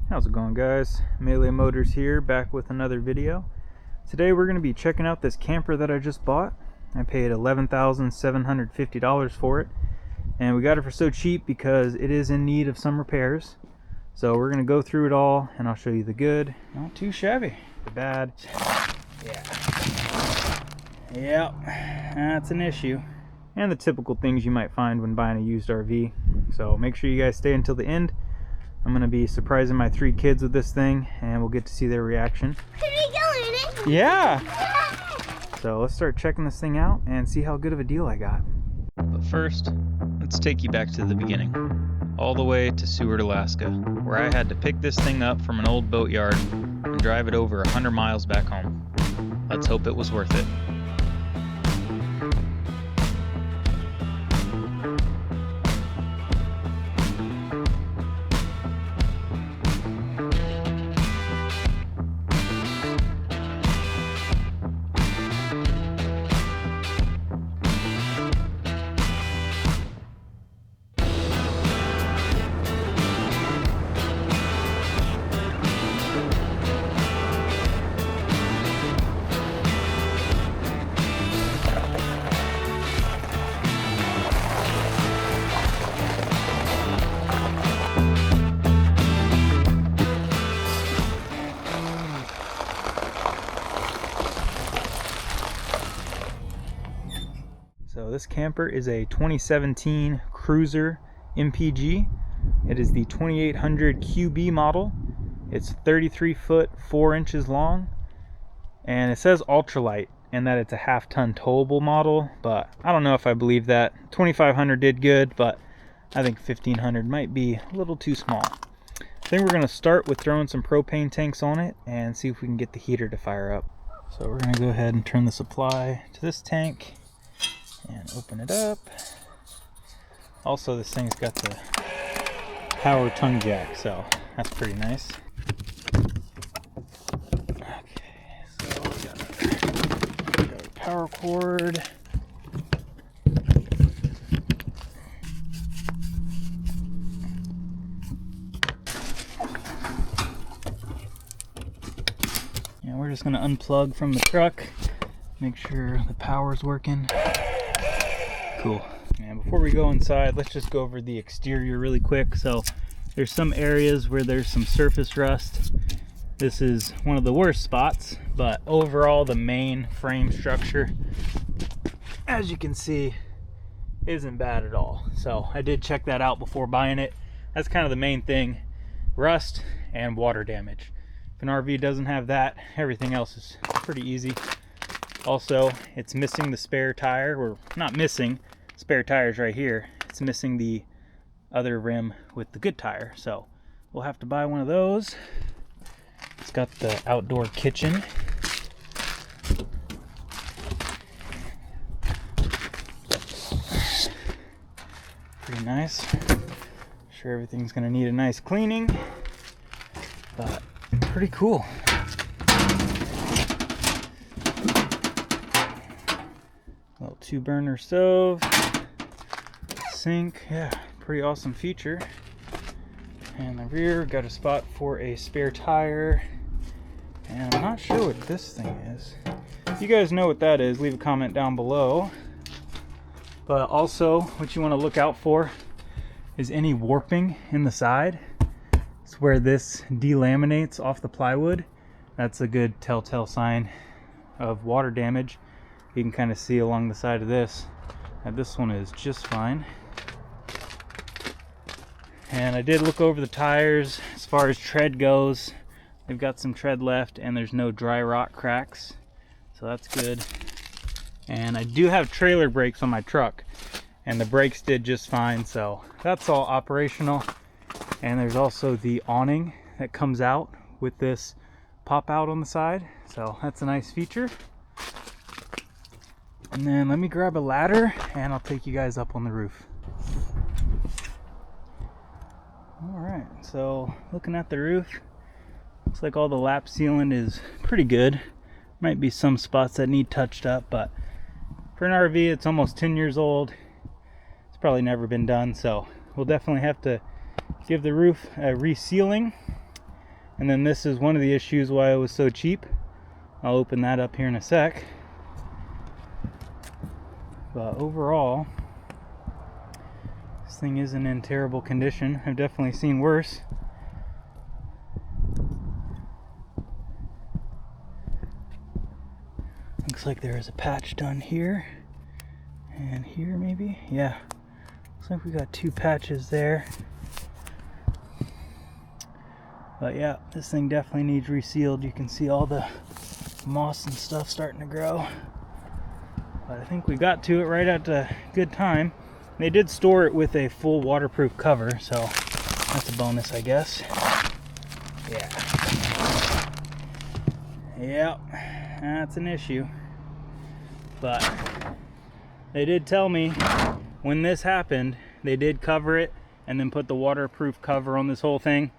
How's it going, guys? Melee Motors here, back with another video. Today we're going to be checking out this camper that I just bought. I paid $11,750 for it, and we got it for so cheap because it is in need of some repairs. So we're going to go through it all, and I'll show you the good, not too shabby, the bad. Yeah, that's an issue. And the typical things you might find when buying a used RV. So make sure you guys stay until the end. I'm going to be surprising my 3 kids with this thing, and we'll get to see their reaction. Can we go in it? Yeah! So let's start checking this thing out and see how good of a deal I got. But first, let's take you back to the beginning. All the way to Seward, Alaska, where I had to pick this thing up from an old boatyard and drive it over 100 miles back home. Let's hope it was worth it. So this camper is a 2017 Cruiser MPG. It is the 2800 QB model. It's 33 foot 4 inches long, and it says ultralight and that it's a half-ton towable model, but I don't know if I believe that. 2500 did good, but I think 1500 might be a little too small. I think we're going to start with throwing some propane tanks on it and see if we can get the heater to fire up. So we're going to go ahead and turn the supply to this tank and open it up. Also, this thing's got the power tongue jack, so that's pretty nice. Okay, so we got our power cord. And we're just going to unplug from the truck, make sure the power's working. Cool. And before we go inside, let's just go over the exterior really quick. So there's some areas where there's some surface rust. This is one of the worst spots, but overall the main frame structure, as you can see, isn't bad at all. So I did check that out before buying it. That's kind of the main thing: rust and water damage. If an RV doesn't have that, everything else is pretty easy. Also, it's missing the spare tire, or not missing, spare tire's right here. It's missing the other rim with the good tire, so we'll have to buy one of those. It's got the outdoor kitchen. Pretty nice. Sure, everything's gonna need a nice cleaning, but pretty cool. Little 2-burner stove, sink, yeah, pretty awesome feature. And the rear, got a spot for a spare tire, and I'm not sure what this thing is. If you guys know what that is, leave a comment down below. But also, what you want to look out for is any warping in the side. It's where this delaminates off the plywood. That's a good telltale sign of water damage. You can kind of see along the side of this, and this one is just fine. And I did look over the tires. As far as tread goes, they've got some tread left, and there's no dry rot cracks, so that's good. And I do have trailer brakes on my truck, and the brakes did just fine, so that's all operational. And there's also the awning that comes out with this pop out on the side, so that's a nice feature. And then let me grab a ladder and I'll take you guys up on the roof. Alright, so looking at the roof, looks like all the lap sealing is pretty good. Might be some spots that need touched up, but for an RV, it's almost 10 years old. It's probably never been done, so we'll definitely have to give the roof a resealing. And then this is one of the issues why it was so cheap. I'll open that up here in a sec. But overall, this thing isn't in terrible condition. I've definitely seen worse. Looks like there is a patch done here and here maybe. Yeah, looks like we got 2 patches there. But yeah, this thing definitely needs resealed. You can see all the moss and stuff starting to grow. But I think we got to it right at a good time. They did store it with a full waterproof cover, so that's a bonus, I guess. Yeah. Yep, that's an issue. But they did tell me when this happened, they did cover it and then put the waterproof cover on this whole thing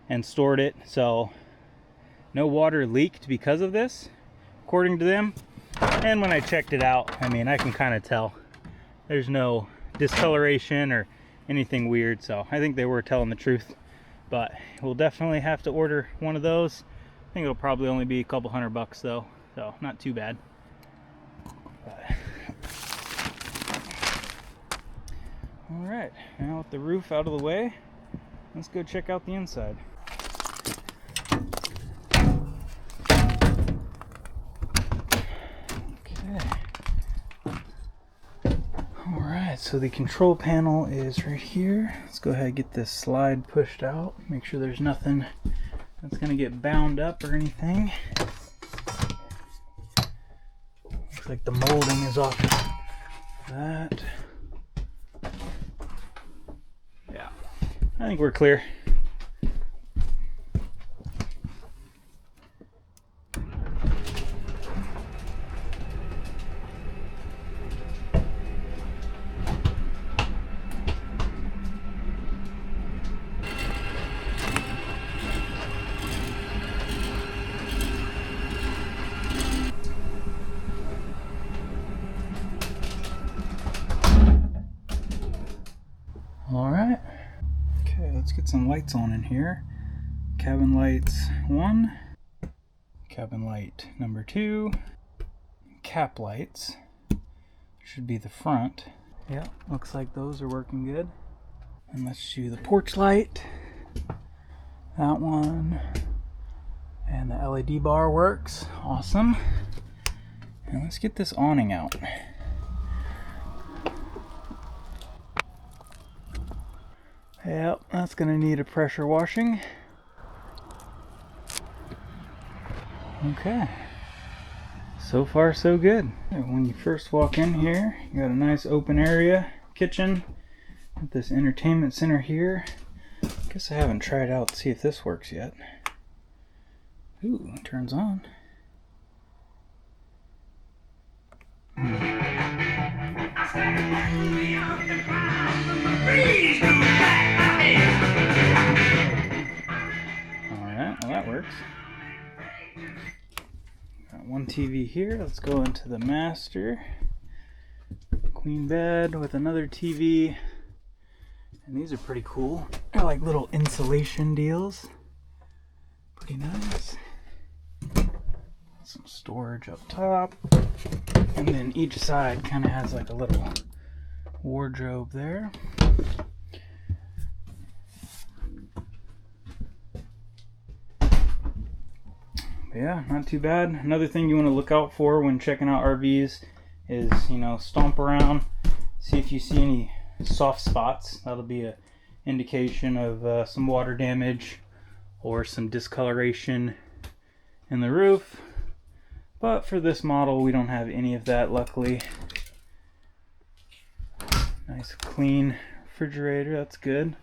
and stored it, so no water leaked because of this, according to them. And when I checked it out, I mean, I can kind of tell there's no discoloration or anything weird, so I think they were telling the truth. But we'll definitely have to order one of those. I think it'll probably only be a couple $100 though, so not too bad. All right, now with the roof out of the way, let's go check out the inside. So the control panel is right here. Let's go ahead and get this slide pushed out. Make sure there's nothing that's going to get bound up or anything. Looks like the molding is off that. Yeah, I think we're clear. Alright, okay, let's get some lights on in here. Cabin lights 1, cabin light number 2, cap lights should be the front. Yeah, looks like those are working good. And let's do the porch light, that one, and the LED bar works, awesome. And let's get this awning out. Yep, that's gonna need a pressure washing. Okay, so far so good. When you first walk in here, you got a nice open area, kitchen, with this entertainment center here. Guess I haven't tried out to see if this works yet. Ooh, it turns on. Alright, well that works. Got one TV here. Let's go into the master. Queen bed with another TV. And these are pretty cool. They're like little insulation deals. Pretty nice. Some storage up top. And then each side kind of has like a little wardrobe there. But yeah, not too bad. Another thing you want to look out for when checking out RVs is, you know, stomp around, see if you see any soft spots. That'll be an indication of some water damage or some discoloration in the roof. But for this model, we don't have any of that, luckily. Nice clean refrigerator, that's good.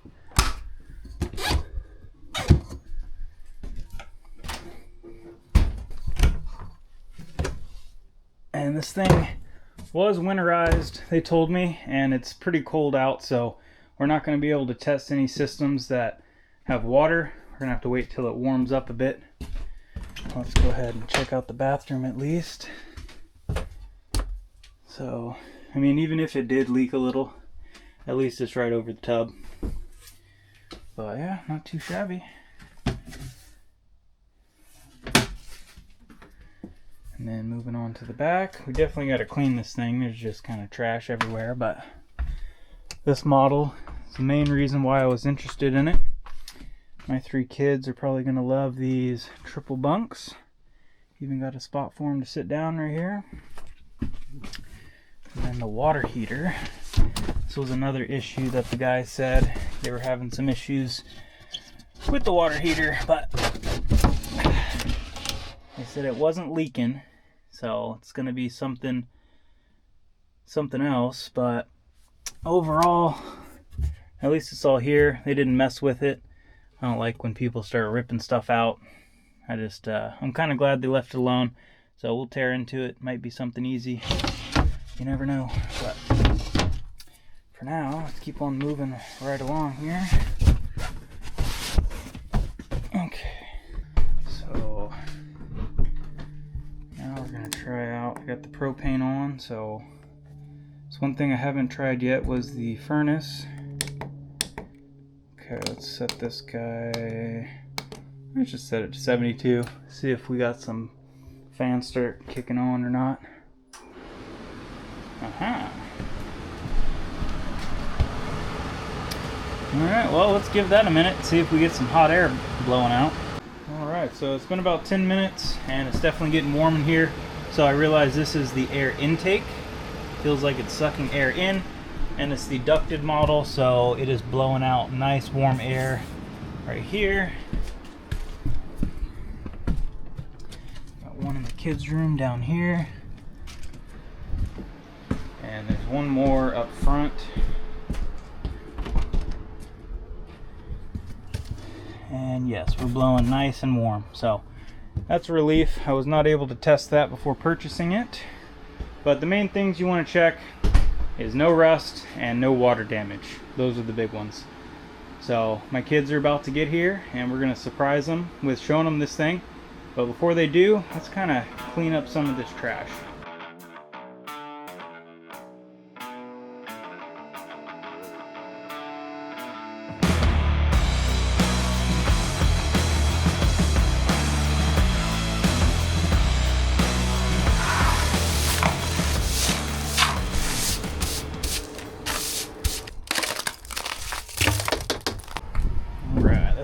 And this thing was winterized, they told me, and it's pretty cold out, so we're not going to be able to test any systems that have water. We're going to have to wait till it warms up a bit. Let's go ahead and check out the bathroom at least. So, I mean, even if it did leak a little, at least it's right over the tub. But yeah, not too shabby. And then moving on to the back, we definitely got to clean this thing. There's just kind of trash everywhere, but this model is the main reason why I was interested in it. My 3 kids are probably going to love these triple bunks. Even got a spot for them to sit down right here. And then the water heater. This was another issue that the guy said they were having some issues with the water heater, but they said it wasn't leaking, so it's going to be something else. But overall, at least it's all here. They didn't mess with it. I don't like when people start ripping stuff out. I'm kind of glad they left it alone. So we'll tear into it. Might be something easy. You never know. But for now, let's keep on moving right along here. Okay. So now we're going to try out. I got the propane on. So one thing I haven't tried yet was the furnace. Okay, let's set this guy. Let's just set it to 72. See if we got some fans start kicking on or not. Alright, well, let's give that a minute, see if we get some hot air blowing out. Alright, so it's been about 10 minutes and it's definitely getting warm in here. So I realize this is the air intake. Feels like it's sucking air in, and it's the ducted model, so it is blowing out nice warm air right here. Got one in the kids' room down here. And there's one more up front. And yes, we're blowing nice and warm. So that's a relief. I was not able to test that before purchasing it. But the main things you want to check is no rust and no water damage. Those are the big ones. So my kids are about to get here and we're going to surprise them with showing them this thing. But before they do, let's kind of clean up some of this trash.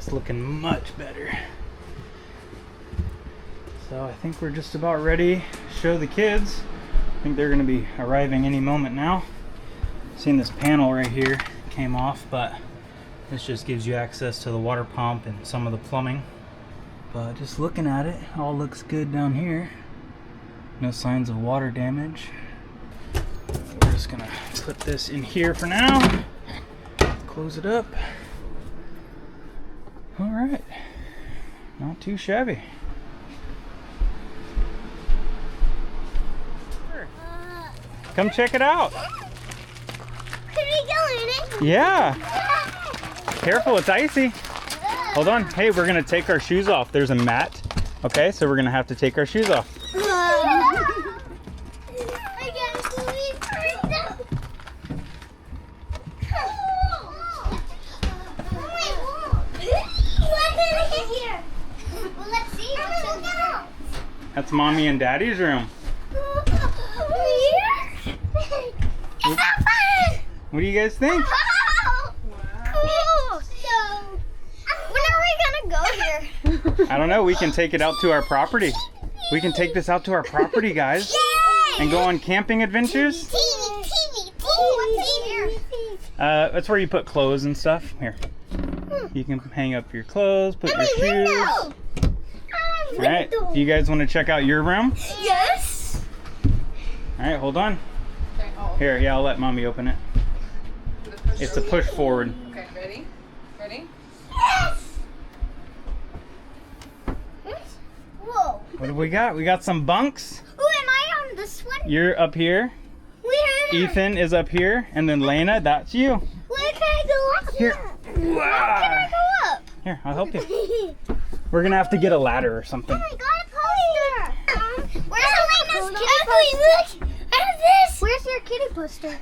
Looking much better. So I think we're just about ready to show the kids. I think they're going to be arriving any moment now. Seeing this panel right here came off, but this just gives you access to the water pump and some of the plumbing. But just looking at it, all looks good down here. No signs of water damage. We're just going to put this in here for now. Close it up. All right, not too shabby. Come check it out. Can we go in it? Yeah. Careful, it's icy. Hold on. Hey, we're gonna take our shoes off. There's a mat. Okay, so we're gonna have to take our shoes off. That's Mommy and Daddy's room. What do you guys think? Wow. Cool. So, when are we gonna go here? I don't know. We can take it out to our property. We can take this out to our property, guys. Yay! And go on camping adventures. TV. What's here? That's where you put clothes and stuff. Here. You can hang up your clothes, put your shoes. Window. All right. Do you guys want to check out your room? Yes. All right. Hold on. Here. Yeah, I'll let Mommy open it. It's a push forward. Okay, ready? Ready? Yes. Whoa. What do we got? We got some bunks. Who am I on this one? You're up here. Where? Ethan is up here, and then Lena, that's you. Where can I go up? Here. How can I go up? Here, I'll help you. We're gonna have to get a ladder or something. Oh, I got a poster. Where's Elena's kitty poster? Look. I have this. Where's your kitty poster?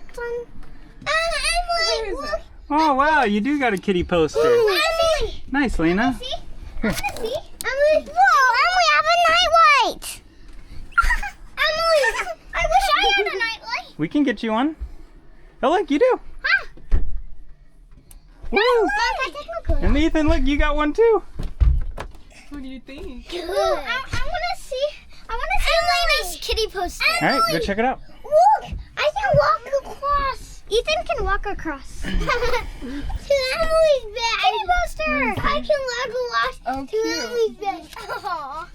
Emily, look. Oh wow, you do got a kitty poster. Emily. Nice, Lena. See? I wanna see. Emily. Whoa, Emily, I have a night light. We can get you one. Oh, look, you do. Huh. Woo! I take my coat. And Ethan, look, you got one too. What do you think? Ooh, I want to see. I want to see Elena's kitty poster. All right, go check it out. Look, I can walk across. Ethan can walk across. To Emily's bed. Kitty poster. I can walk Oh, to cute. Emily's bed. Aww.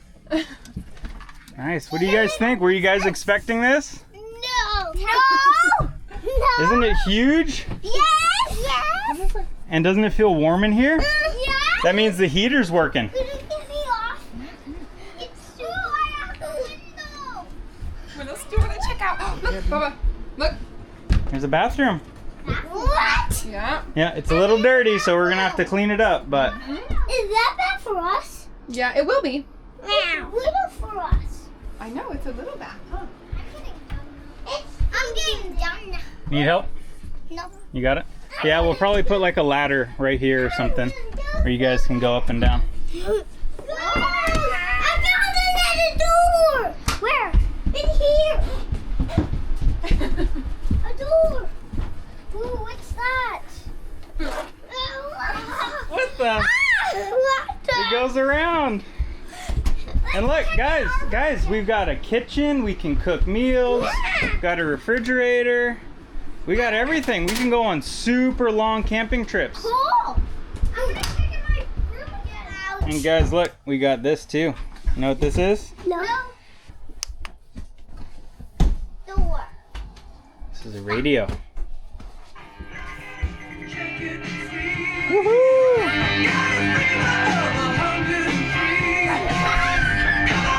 Nice. What do you guys think? Were you guys expecting this? No. No. No. Isn't it huge? Yes. Yes. And doesn't it feel warm in here? Yes. That means the heater's working. Get me off. It's too light out the window. What else do you want to check out? Look, Bubba. Look. There's a bathroom. What? Yeah. Yeah, it's a little dirty, so we're gonna have to clean it up, but Is that bad for us? Yeah, it will be. Little for us. I know, it's a little bath, huh? I'm getting done now. need help? No. You got it? Yeah, we'll probably put like a ladder right here or something where you guys can go up and down. I found another door. Where? In here. A door. Ooh, what's that? What the? What the? It goes around. And look, guys, we've got a kitchen. We can cook meals. Got a refrigerator. We got everything. We can go on super long camping trips. Cool. I'm gonna check in my room again. And guys, look, we got this too. You know what this is? No. Door. This is a radio. Woohoo!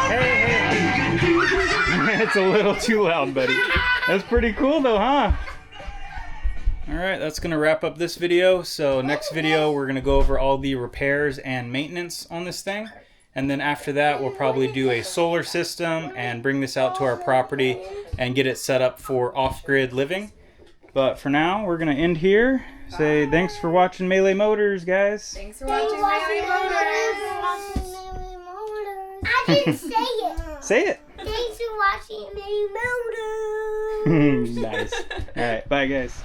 Hey. It's a little too loud, buddy. That's pretty cool though, huh? Alright, that's going to wrap up this video. So next video, we're going to go over all the repairs and maintenance on this thing. And then after that, we'll probably do a solar system and bring this out to our property and get it set up for off-grid living. But for now, we're going to end here. Say thanks for watching Melee Motors, guys. Thanks for watching Melee Motors. I didn't say it. Say it. Thanks for watching Melee Motors. Nice. Alright, bye guys.